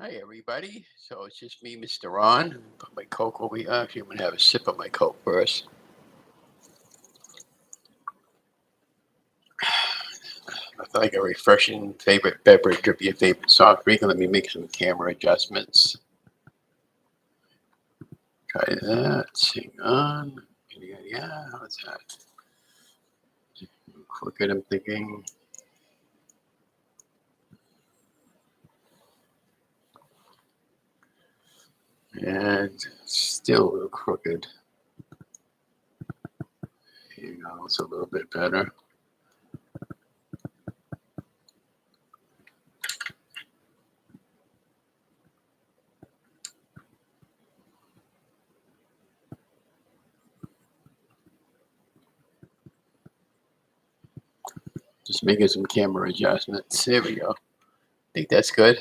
Hi, everybody. So it's just me, Mr. Ron. Put my Coke over here. Actually, I'm going to have a sip of my Coke first. I feel like a refreshing favorite beverage of your favorite soft drink. Let me make some camera adjustments. Try that. Hang on. Yeah, how's that? Crooked, I'm thinking. And still a little crooked. Here you go. It's a little bit better. Just making some camera adjustments. There we go. I think that's good.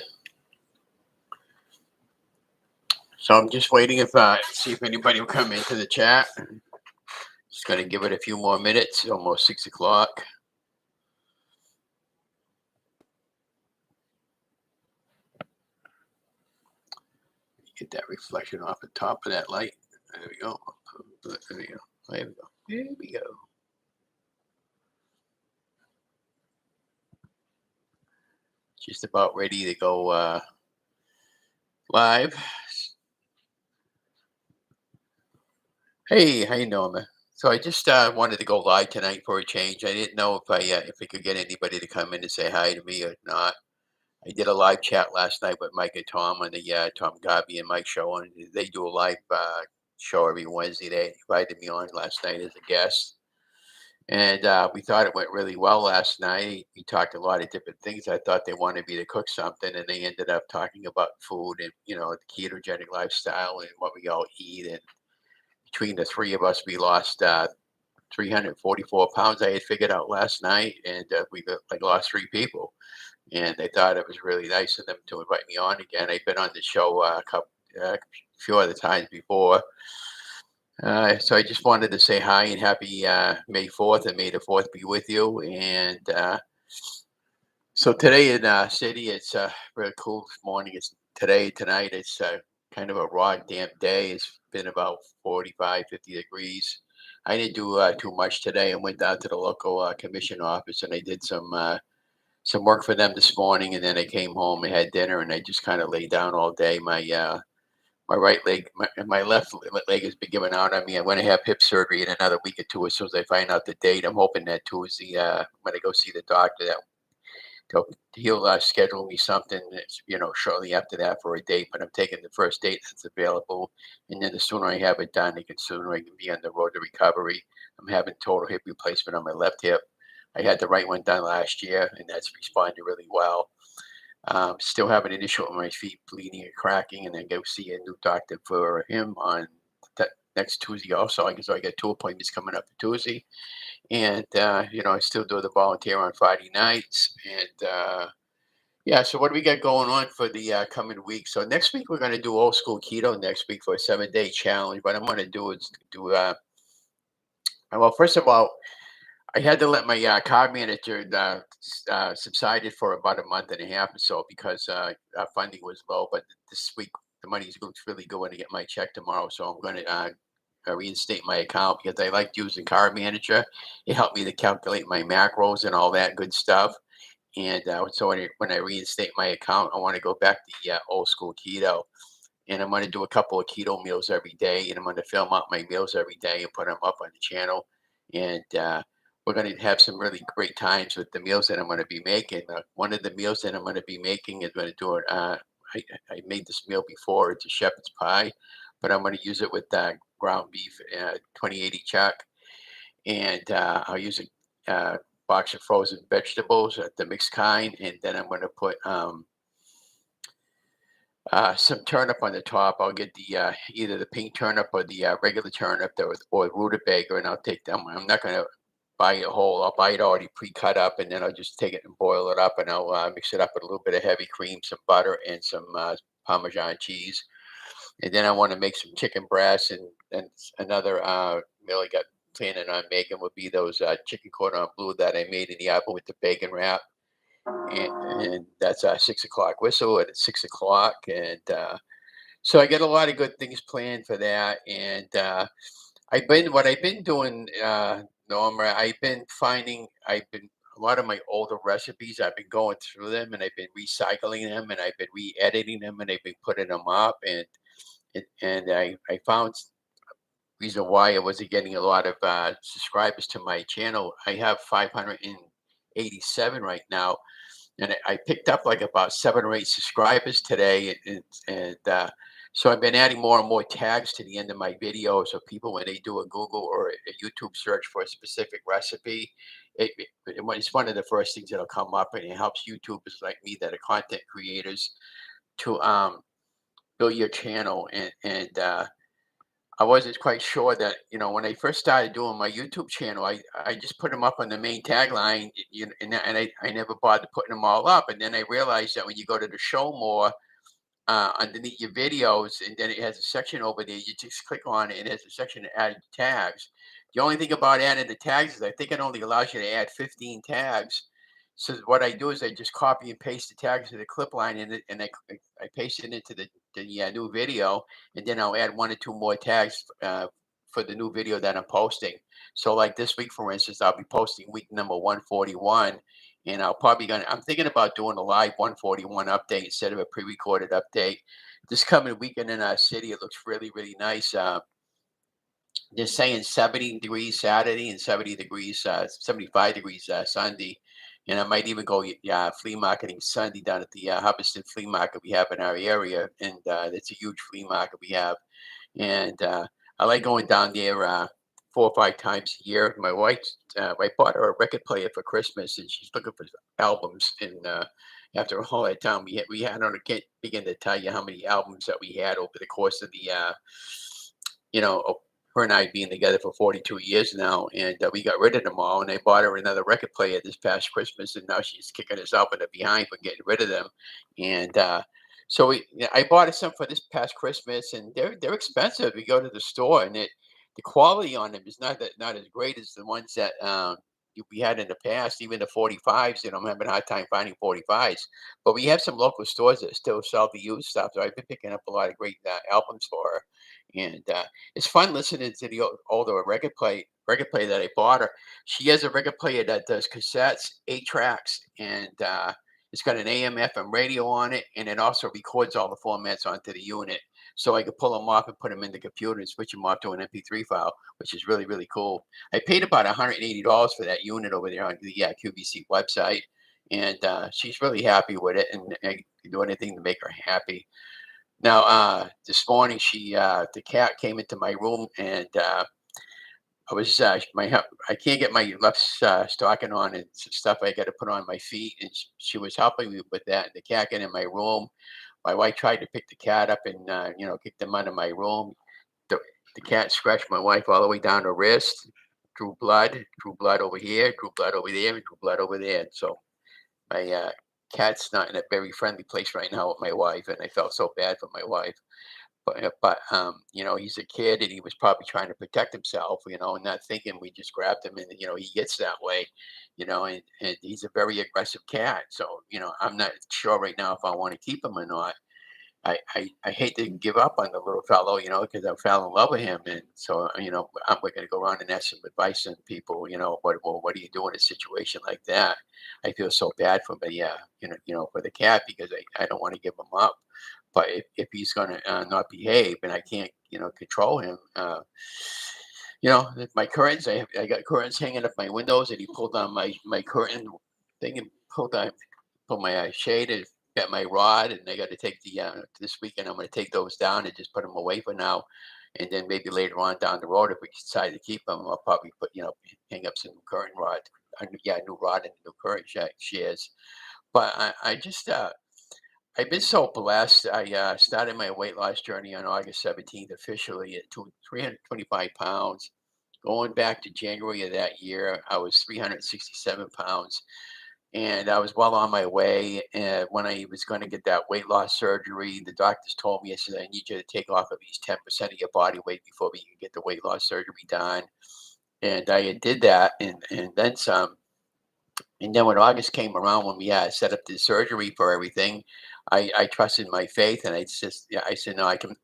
So I'm just waiting see if anybody will come into the chat. Just going to give it a few more minutes. Almost 6 o'clock. Get that reflection off the top of that light. There we go. There we go. There we go. There we go. Just about ready to go live. Hey, how you doing, man? So I just wanted to go live tonight for a change. I didn't know if I could get anybody to come in and say hi to me or not. I did a live chat last night with Mike and Tom on the Tom Garvey and Mike show, and they do a live show every Wednesday. They invited me on last night as a guest. And we thought it went really well last night. We talked a lot of different things. I thought they wanted me to cook something, and they ended up talking about food and the ketogenic lifestyle and what we all eat. And between the three of us, we lost 344 pounds. I had figured out last night, and we lost three people. And they thought it was really nice of them to invite me on again. I've been on the show a few other times before. So I just wanted to say hi and happy May 4th, and May the 4th be with you. And so today in city, it's really cool this morning. Tonight, it's kind of a raw, damp day. It's been about 45, 50 degrees. I didn't do too much today. I went down to the local commission office and I did some work for them this morning. And then I came home and had dinner and I just kind of laid down all day. My right leg, my left leg has been giving out on me. I'm going to have hip surgery in another week or two as soon as I find out the date. I'm hoping that Tuesday, when I go see the doctor, that he'll schedule me something that's, shortly after that for a date. But I'm taking the first date that's available. And then the sooner I have it done, the sooner I can be on the road to recovery. I'm having total hip replacement on my left hip. I had the right one done last year, and that's responded really well. Still having an issue with my feet bleeding and cracking, and then go see a new doctor for him on next Tuesday also. I guess I got 2 appointments coming up for Tuesday. And, I still do the volunteer on Friday nights. And, yeah, so what do we got going on for the coming week? So next week, we're going to do old school keto next week for a 7-day challenge. What I'm going to do is well, first of all, I had to let my car manager subsided for about a month and a half or so because our funding was low. But this week, the money's looks really good when I get my check tomorrow. So I'm going to reinstate my account because I liked using Car Manager. It helped me to calculate my macros and all that good stuff. And so when I reinstate my account, I want to go back to old school keto. And I'm going to do a couple of keto meals every day. And I'm going to film out my meals every day and put them up on the channel. And we're going to have some really great times with the meals that I'm going to be making. One of the meals that I'm going to be making is going to do it. I made this meal before. It's a shepherd's pie, but I'm going to use it with ground beef, 2080 chuck, and I'll use a box of frozen vegetables, the mixed kind, and then I'm going to put some turnip on the top. I'll get the either the pink turnip or the regular turnip or rutabaga, and I'll take them. I'm not going to buy it whole. I'll buy it already pre-cut up, and then I'll just take it and boil it up, and I'll mix it up with a little bit of heavy cream, some butter, and some Parmesan cheese. And then I want to make some chicken breasts, and another meal I got planning on making would be those chicken cordon bleu that I made in the oven with the bacon wrap. and that's a 6 o'clock whistle at 6 o'clock, and so I got a lot of good things planned for that. And I've been doing, Norma. I've been a lot of my older recipes. I've been going through them, and I've been recycling them, and I've been re-editing them, and I've been putting them up, and I found reason why I wasn't getting a lot of subscribers to my channel. I have 587 right now, and I picked up like about 7 or 8 subscribers today, and so I've been adding more and more tags to the end of my videos, so people, when they do a Google or a YouTube search for a specific recipe, it's one of the first things that'll come up, and it helps YouTubers like me that are content creators to build your channel. And I wasn't quite sure that, when I first started doing my YouTube channel, I just put them up on the main tagline, and I never bothered putting them all up. And then I realized that when you go to the show more, underneath your videos, and then it has a section over there, you just click on it, and it has a section to add tags. The only thing about adding the tags is I think it only allows you to add 15 tags. So what I do is I just copy and paste the tags to the clip line, and I paste it into the new video, and then I'll add 1 or 2 more tags for the new video that I'm posting. So like this week, for instance, I'll be posting week number 141, and I'm thinking about doing a live 141 update instead of a pre-recorded update. This coming weekend in our city, it looks really, really nice. They're saying 70 degrees Saturday and 75 degrees Sunday. And I might even go flea marketing Sunday down at the Hubbardston flea market we have in our area. And it's a huge flea market we have. And I like going down there 4 or 5 times a year. My wife, I bought her a record player for Christmas, and she's looking for albums. And after all that time, I can't begin to tell you how many albums that we had over the course of the you know, her and I being together for 42 years now, and we got rid of them all. And I bought her another record player this past Christmas, and now she's kicking us out in the behind for getting rid of them. And I bought her some for this past Christmas, and they're expensive. We go to the store, and the quality on them is not as great as the ones that we had in the past. Even the 45s, I'm having a hard time finding 45s. But we have some local stores that still sell the used stuff, so I've been picking up a lot of great albums for her. And it's fun listening to the older record player that I bought her. She has a record player that does cassettes, 8 tracks, and it's got an AM FM radio on it, and it also records all the formats onto the unit. So I could pull them off and put them in the computer and switch them off to an MP3 file, which is really, really cool. I paid about $180 for that unit over there on the QVC website, and she's really happy with it, and I can do anything to make her happy. Now, this morning, the cat came into my room, and I can't get my left stocking on, and some stuff I got to put on my feet, and she was helping me with that. And the cat got in my room. My wife tried to pick the cat up and kick them out of my room. The, the cat scratched my wife all the way down her wrist, drew blood over here, drew blood over there, and drew blood over there. And so my cat's not in a very friendly place right now with my wife, and I felt so bad for my wife. But he's a kid, and he was probably trying to protect himself, and not thinking we just grabbed him, and he gets that way, and he's a very aggressive cat. So I'm not sure right now if I want to keep him or not. I hate to give up on the little fellow, because I fell in love with him, and so we're going to go around and ask some advice on people. What do you do in a situation like that? I feel so bad for the for the cat, because I don't want to give him up. But if he's going to not behave, and I can't control him, my curtains, I got curtains hanging up my windows, and he pulled on my curtain thing and pulled my shade and got my rod, and I got to take this weekend. I'm going to take those down and just put them away for now, and then maybe later on down the road, if we decide to keep them, I'll probably hang up some new curtain rod, new rod and new curtain shears. But I just I've been so blessed. I started my weight loss journey on August 17th officially at 325 pounds. Going back to January of that year, I was 367 pounds, and I was well on my way. And when I was going to get that weight loss surgery, the doctors told me, I said, I need you to take off at least 10% of your body weight before we can get the weight loss surgery done. And I did that, and then some. And then when August came around, when we set up the surgery for everything, I trusted my faith, and I said, no, I can.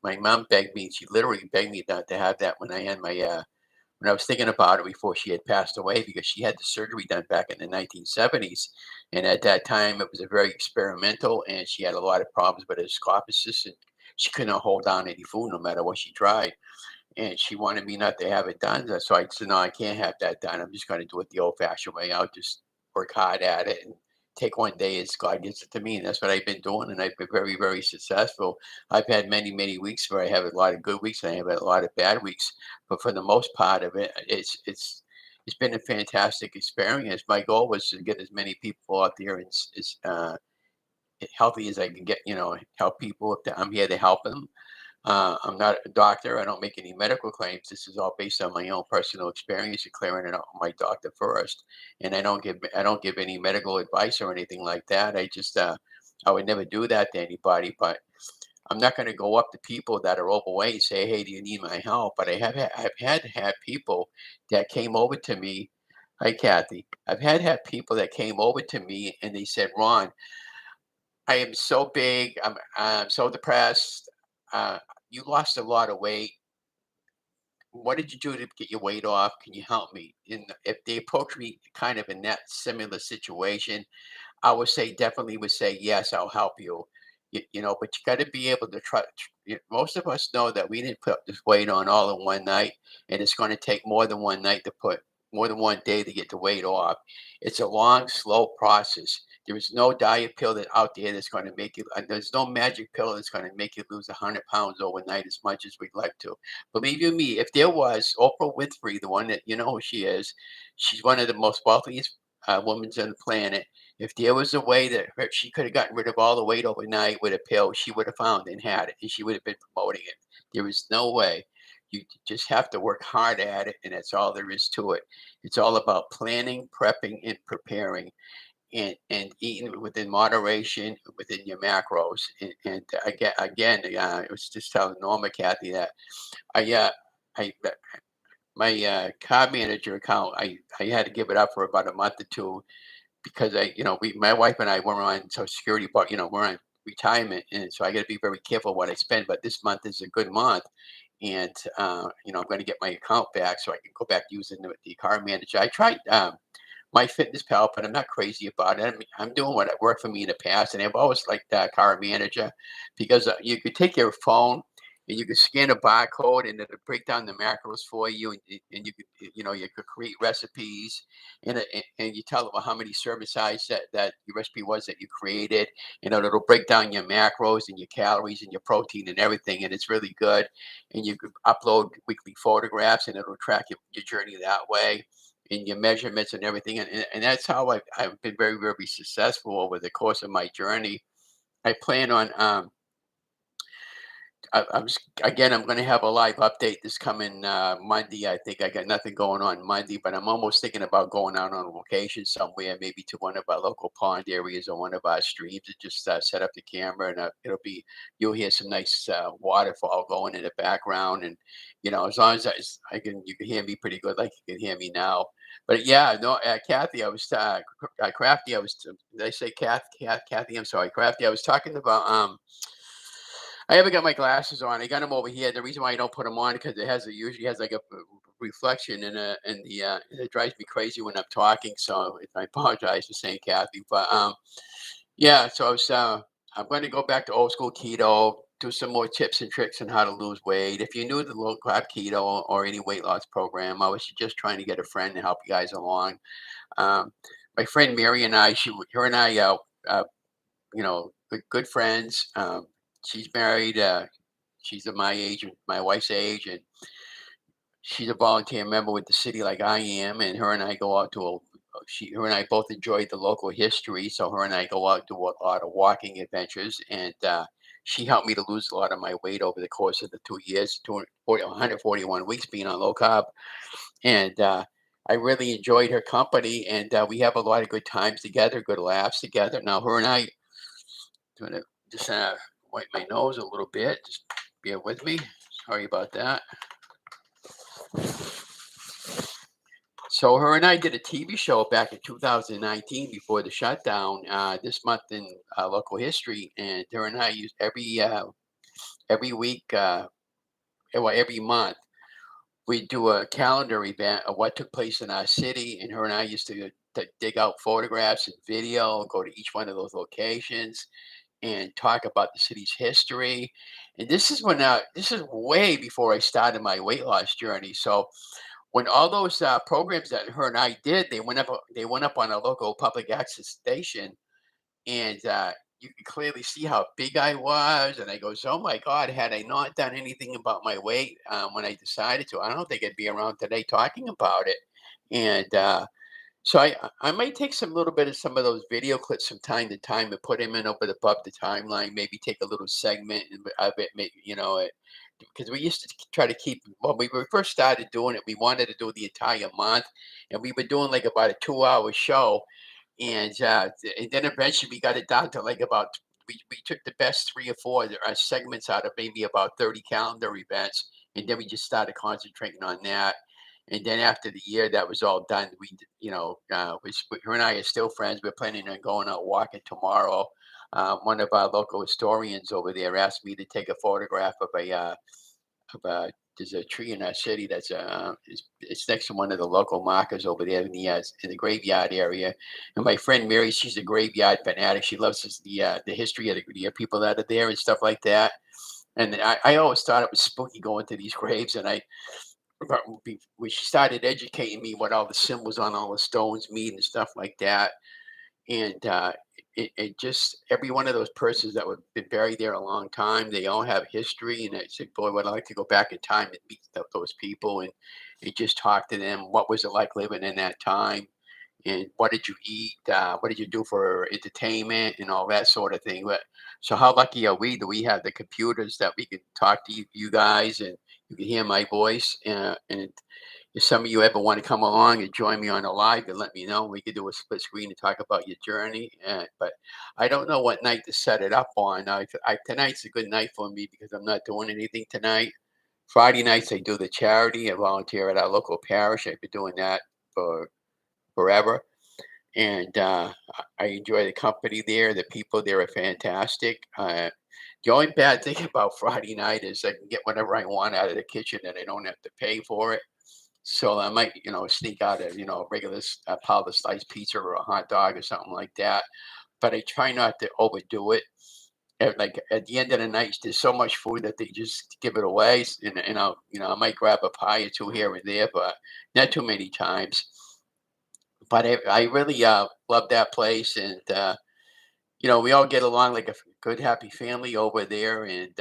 My mom begged me; she literally begged me not to have that when I had my when I was thinking about it before she had passed away, because she had the surgery done back in the 1970s, and at that time it was a very experimental, and she had a lot of problems with her esophagus, and she couldn't hold down any food no matter what she tried, and she wanted me not to have it done. So I said, no, I can't have that done. I'm just going to do it the old-fashioned way. I'll just work hard at it and take one day as God gives it to me. And that's what I've been doing. And I've been very, very successful. I've had many, many weeks where I have a lot of good weeks and I have a lot of bad weeks. But for the most part of it, it's been a fantastic experience. My goal was to get as many people out there as healthy as I can get, help people. I'm here to help them. I'm not a doctor. I don't make any medical claims. This is all based on my own personal experience and clearing it out with my doctor first. And I don't give any medical advice or anything like that. I would never do that to anybody. But I'm not going to go up to people that are overweight and say, "Hey, do you need my help?" But I've had to have people that came over to me. Hi, Kathy. I've had to have people that came over to me and they said, "Ron, I am so big. I'm so depressed. Uh, you lost a lot of weight. What did you do to get your weight off? Can you help me?" And if they approach me kind of in that similar situation, I would say definitely would say, yes, I'll help you. But you got to be able to try. Most of us know that we didn't put this weight on all in one night, and it's going to take more than one night to put more than one day to get the weight off. It's a long, slow process. There is no diet pill that out there that's going to make you. There's no magic pill that's going to make you lose 100 pounds overnight as much as we'd like to. Believe you me, if there was Oprah Winfrey, the one that you know who she is, she's one of the most wealthiest women on the planet. If there was a way that she could have gotten rid of all the weight overnight with a pill, she would have found and had it, and she would have been promoting it. There is no way. You just have to work hard at it, and that's all there is to it. It's all about planning, prepping, and preparing, and eating within moderation, within your macros. And again, I was just telling Norma, Kathy, that I I my car manager account, I had to give it up for about a month or two because my wife and I were on Social Security, but we're on retirement, and so I got to be very careful what I spend. But this month is a good month, and I'm going to get my account back so I can go back using the car manager. I tried my fitness pal, but I'm not crazy about it. I'm doing what worked for me in the past, and I've always liked that car manager because you could take your phone and you could scan a barcode and it'll break down the macros for you, and you could you could create recipes, and you tell them how many serving size that your recipe was that you created. It'll break down your macros and your calories and your protein and everything, and it's really good. And you could upload weekly photographs, and it'll track your journey that way and your measurements and everything. And that's how I've been very, very successful over the course of my journey. I plan on I'm going to have a live update this coming Monday. I think I got nothing going on Monday, but I'm almost thinking about going out on a location somewhere, maybe to one of our local pond areas or one of our streams, and just set up the camera, and you'll hear some nice waterfall going in the background, and as long as you can hear me pretty good, like you can hear me now. But yeah, no, Kathy, I was Crafty. Did I say Kathy? I'm sorry, Crafty. I was talking about I haven't got my glasses on. I got them over here. The reason why I don't put them on because it usually has like a reflection and it drives me crazy when I'm talking. So I apologize for saying Kathy, but yeah. So I'm going to go back to old school keto. Do some more tips and tricks on how to lose weight. If you're new to the low carb keto or any weight loss program, I was just trying to get a friend to help you guys along. Um, my friend Mary and her and I, good friends. She's married. She's of my age and my wife's age, and she's a volunteer member with the city like I am. And her and I go out to her and I both enjoy the local history, so her and I go out to a lot of walking adventures. And she helped me to lose a lot of my weight over the course of the 2 years, 141 weeks being on low carb, and I really enjoyed her company, and we have a lot of good times together, good laughs together. Now, her and I gonna just wipe my nose a little bit. Just bear with me. Sorry about that. So her and I did a TV show back in 2019 before the shutdown. This month in local history, and her and I used every week, well, every month we do a calendar event of what took place in our city, and her and I used to dig out photographs and video, go to each one of those locations, and talk about the city's history. And this is way before I started my weight loss journey. So when all those programs that her and I did, they went up on a local public access station, and you could clearly see how big I was. And I goes, "Oh my God, had I not done anything about my weight when I decided to, I don't think I'd be around today talking about it." And so I might take some little bit of some of those video clips from time to time and put them in over the above the timeline. Maybe take a little segment of it, maybe because we used to try to keep when we first started doing it. We wanted to do the entire month, and we were doing like about a 2 hour show, and then eventually we got it down to like about we took the best 3 or 4 segments out of maybe about 30 calendar events, and then we just started concentrating on that. And then after the year that was all done, her and I are still friends. We're planning on going out walking tomorrow. One of our local historians over there asked me to take a photograph of a there's a tree in our city that's it's next to one of the local markers over there in the graveyard area. And my friend Mary, she's a graveyard fanatic. She loves the history of the people that are there and stuff like that. And I always thought it was spooky going to these graves, and when she started educating me what all the symbols on all the stones mean and stuff like that, and it just every one of those persons that have been buried there a long time, they all have history. And I said, boy, would I like to go back in time and meet those people and just talk to them. What was it like living in that time? And what did you eat? What did you do for entertainment and all that sort of thing? But so how lucky are we that we have the computers that we can talk to you guys, and you can hear my voice. And if some of you ever want to come along and join me on a live, and let me know. We could do a split screen and talk about your journey. But I don't know what night to set it up on. Tonight's a good night for me because I'm not doing anything tonight. Friday nights I do the charity. I volunteer at our local parish. I've been doing that for forever, and I enjoy the company there. The people there are fantastic. The only bad thing about Friday night is I can get whatever I want out of the kitchen, and I don't have to pay for it. So I might, sneak out a regular Pal sliced pizza or a hot dog or something like that. But I try not to overdo it. Like at the end of the night, there's so much food that they just give it away, and I might grab a pie or two here and there, but not too many times. But I really love that place, and we all get along like a good, happy family over there. And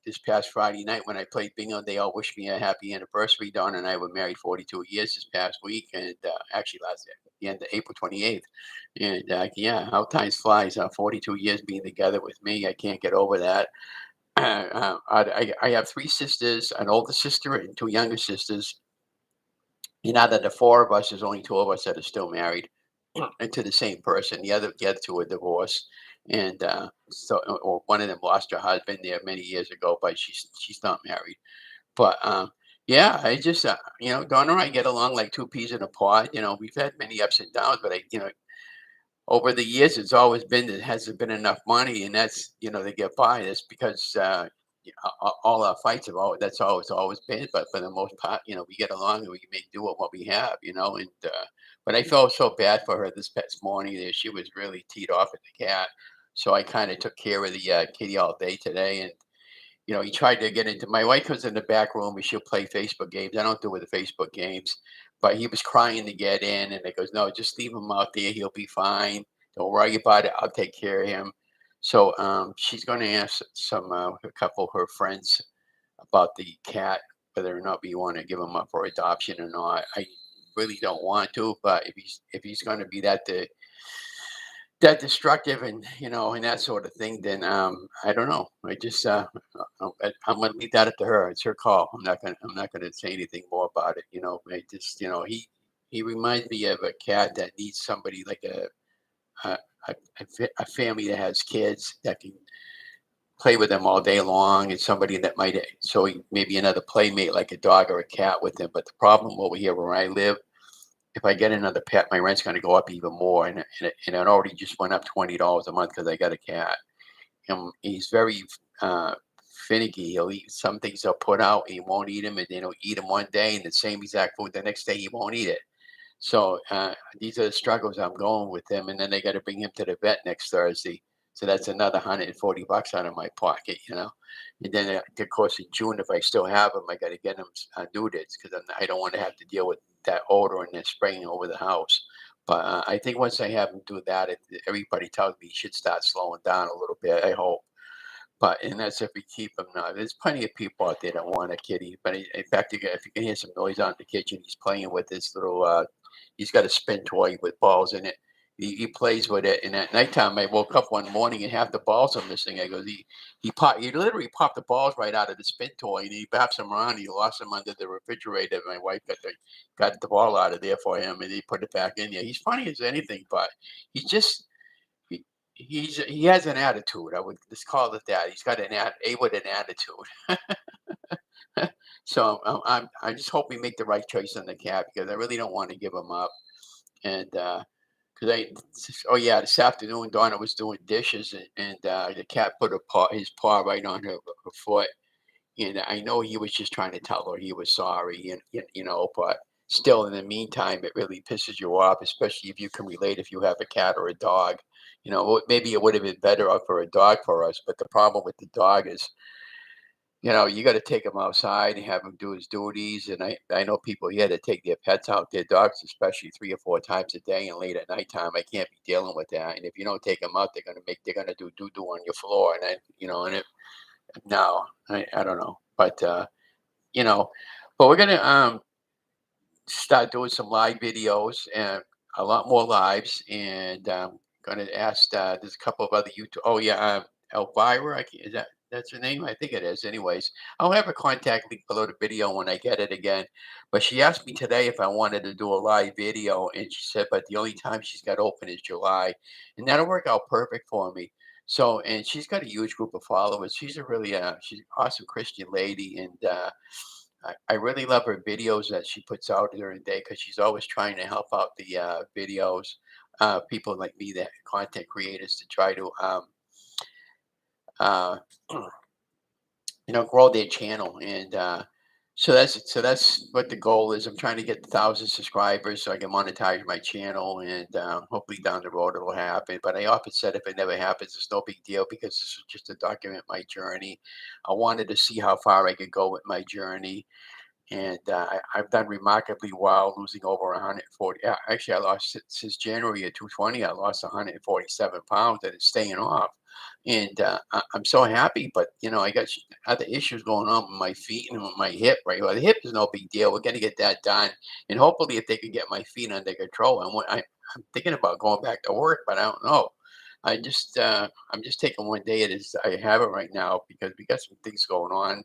this past Friday night when I played bingo, they all wished me a happy anniversary. Dawn and I were married 42 years this past week, and actually last at the end of April 28th. And yeah, how time flies. 42 years being together with me, I can't get over that. I have 3 sisters, an older sister and 2 younger sisters. And out of the 4 of us, there's only 2 of us that are still married and to the same person. The other 2 are divorced, and or one of them lost her husband there many years ago, but she's not married. But yeah, I just Donna and I get along like 2 peas in a pod. We've had many ups and downs, but over the years, it's always been there hasn't been enough money, and that's they get by. That's because all our fights have always that's always been. But for the most part, we get along and we make do with what we have. And but I felt so bad for her this past morning that she was really teed off at the cat. So I kind of took care of the kitty all day today, and he tried to get into my wife was in the back room and she'll play Facebook games. I don't do with the Facebook games, but he was crying to get in, and it goes, no, just leave him out there. He'll be fine. Don't worry about it. I'll take care of him. So she's going to ask a couple of her friends about the cat, whether or not we want to give him up for adoption or not. I really don't want to, but if he's going to be that destructive and that sort of thing, then I don't know. I just I'm gonna leave that up to her. It's her call. I'm not gonna say anything more about it. I just he reminds me of a cat that needs somebody like a a family that has kids that can play with them all day long, and somebody that might maybe another playmate like a dog or a cat with them. But the problem over here where I live, if I get another pet, my rent's going to go up even more, and it already just went up $20 a month because I got a cat. He's very uh, finicky. He'll eat some things he'll put out, he won't eat them, and then he'll eat them one day, and the same exact food the next day he won't eat it. So these are the struggles I'm going with him, and then they got to bring him to the vet next Thursday. So that's another $140 out of my pocket, you know. And then of course in June, if I still have him, I got to get him neutered because I don't want to have to deal with that odor and then spraying over the house. But I think once I have him do that, everybody tells me he should start slowing down a little bit. I hope. But and that's if we keep him now. There's plenty of people out there that want a kitty. But in fact, if you can hear some noise out in the kitchen, he's playing with this little. He's got a spin toy with balls in it. He plays with it, and at nighttime, I woke up one morning and half the balls are missing. I goes, he literally popped the balls right out of the spin toy, and he wraps them around. He lost them under the refrigerator. My wife got the ball out of there for him, and he put it back in there. He's funny as anything, but he's just he, he has an attitude. I would just call it that. He's got a with an attitude. So I just hope we make the right choice on the cat because I really don't want to give him up. And because oh yeah, this afternoon Donna was doing dishes and the cat put his paw right on her foot, and I know he was just trying to tell her he was sorry, and you know, but still, in the meantime, it really pisses you off, especially if you can relate if you have a cat or a dog. You know, maybe it would have been better off for a dog for us, but the problem with the dog is, you know, you got to take him outside and have him do his duties. And I know people here that take their pets out, their dogs, especially 3 or 4 times a day and late at nighttime. I can't be dealing with that. And if you don't take them out, they're gonna do doo doo on your floor. And you know, and it no, I don't know, but you know, but we're gonna start doing some live videos and a lot more lives. And going to ask, there's a couple of other YouTube. Oh, yeah. Elvira, is that's her name? I think it is. Anyways, I'll have a contact link below the video when I get it again. But she asked me today if I wanted to do a live video. And she said, but the only time she's got open is July. And that'll work out perfect for me. So, and she's got a huge group of followers. She's an awesome Christian lady. And, I really love her videos that she puts out during the day because she's always trying to help out the videos, people like me, that content creators, to try to uh, you know, grow their channel. And so that's what the goal is. I'm trying to get 1,000 subscribers so I can monetize my channel, and hopefully down the road it'll happen. But I often said if it never happens, it's no big deal because this is just to document my journey. I wanted to see how far I could go with my journey, and I've done remarkably well, losing over 140. Actually, I lost since January of 2020. I lost 147 pounds, and it's staying off. And I'm so happy, but you know, I got other issues going on with my feet and with my hip. Right, well, the hip is no big deal. We're going to get that done, and hopefully, if they can get my feet under control, I'm thinking about going back to work, but I don't know. I'm just taking one day as I have it right now because we got some things going on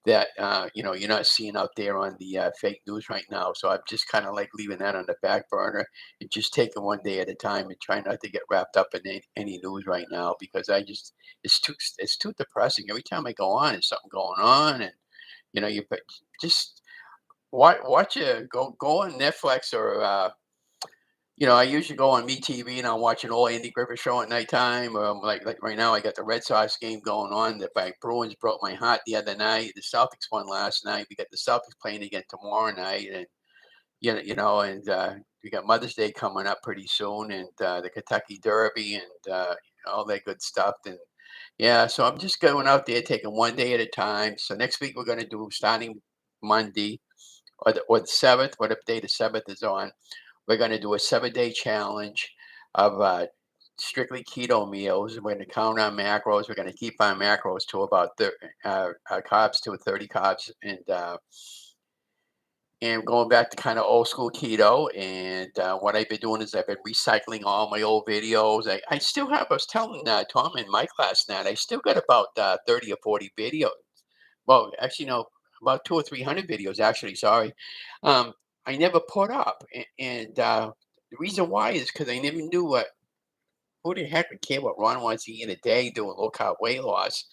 that you know, you're not seeing out there on the fake news right now. So I'm just kind of like leaving that on the back burner and just taking one day at a time and trying not to get wrapped up in any news right now because it's too depressing. Every time I go on, there's something going on, and you know, you but just watch it. Go on Netflix or you know, I usually go on MeTV and I'll watch an old Andy Griffith show at nighttime. Like right now, I got the Red Sox game going on. The Bruins broke my heart the other night. The Celtics won last night. We got the Celtics playing again tomorrow night, and and we got Mother's Day coming up pretty soon, and the Kentucky Derby, and all that good stuff. And yeah, so I'm just going out there taking one day at a time. So next week we're going to do starting Monday or the 7th, whatever day the 7th is on. We're going to do a 7-day challenge of strictly keto meals. We're going to count our macros. We're going to keep our macros to about carbs to 30 carbs, and going back to kind of old school keto. And what I've been doing is I've been recycling all my old videos. I still have. I was telling Tom in my class that I still got about 30 or 40 videos. Well, actually, no, about 200 or 300 videos. Actually, sorry. Um, I never put up, and the reason why is because I never knew who the heck would care what Ron wants to eat in a day doing low carb weight loss.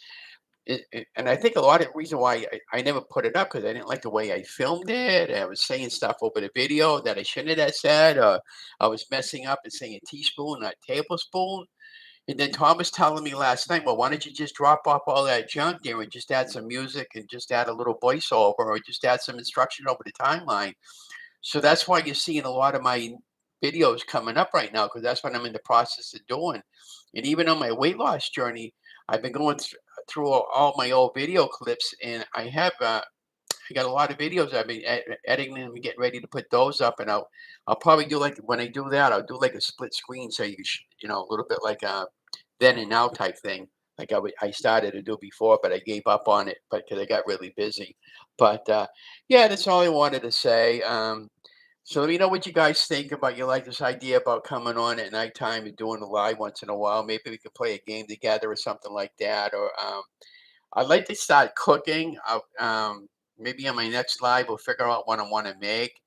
and I think a lot of the reason why I never put it up because I didn't like the way I filmed it. I was saying stuff over the video that I shouldn't have said. I was messing up and saying teaspoon, not tablespoon. And then Tom was telling me last night, well, why don't you just drop off all that junk there and just add some music and just add a little voiceover or just add some instruction over the timeline. So that's why you're seeing a lot of my videos coming up right now because that's what I'm in the process of doing. And even on my weight loss journey, I've been going through all my old video clips, and I got a lot of videos I've been editing them and getting ready to put those up. And I'll probably do like when I do that, I'll do like a split screen so a little bit like a then and now type thing. Like I started to do before, but I gave up on it, but because I got really busy. But yeah, that's all I wanted to say. So let me know what you guys think about. You like this idea about coming on at nighttime and doing a live once in a while? Maybe we could play a game together or something like that. Or I'd like to start cooking. Maybe on my next live, we'll figure out what I want to make.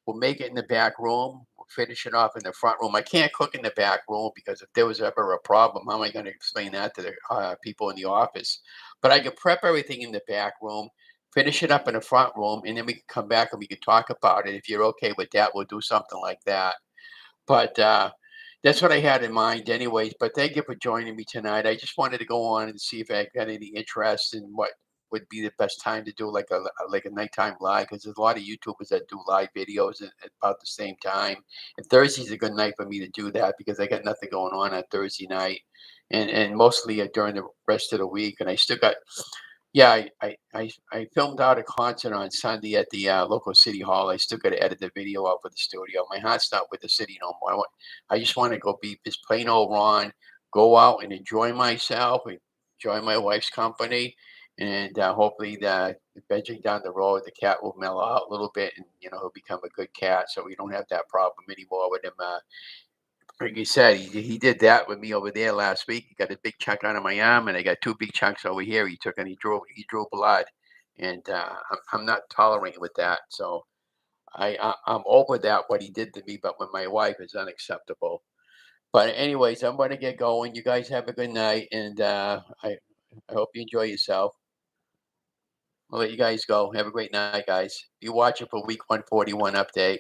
We'll make it in the back room. We'll finish it off in the front room. I can't cook in the back room because if there was ever a problem, how am I going to explain that to the people in the office? But I can prep everything in the back room, finish it up in the front room, and then we can come back and we can talk about it. If you're okay with that, we'll do something like that. But that's what I had in mind, anyways. But thank you for joining me tonight. I just wanted to go on and see if I got any interest in what would be the best time to do like a nighttime live because there's a lot of YouTubers that do live videos at about the same time. And Thursday's a good night for me to do that because I got nothing going on Thursday night, and mostly during the rest of the week. And I still got yeah, I filmed out a concert on Sunday at the local city hall. I still got to edit the video out for the studio. My heart's not with the city no more. I just want to go be just plain old Ron, go out and enjoy myself, enjoy my wife's company, and hopefully eventually down the road the cat will mellow out a little bit and he'll become a good cat, so we don't have that problem anymore with him. Like you said, he did that with me over there last week. He got a big chunk under my arm, and I got two big chunks over here. He took and he drew blood, and I'm not tolerating with that. So I'm over that what he did to me, but with my wife is unacceptable. But anyways, I'm going to get going. You guys have a good night, and I hope you enjoy yourself. I'll let you guys go. Have a great night, guys. Be watching for week 141 update.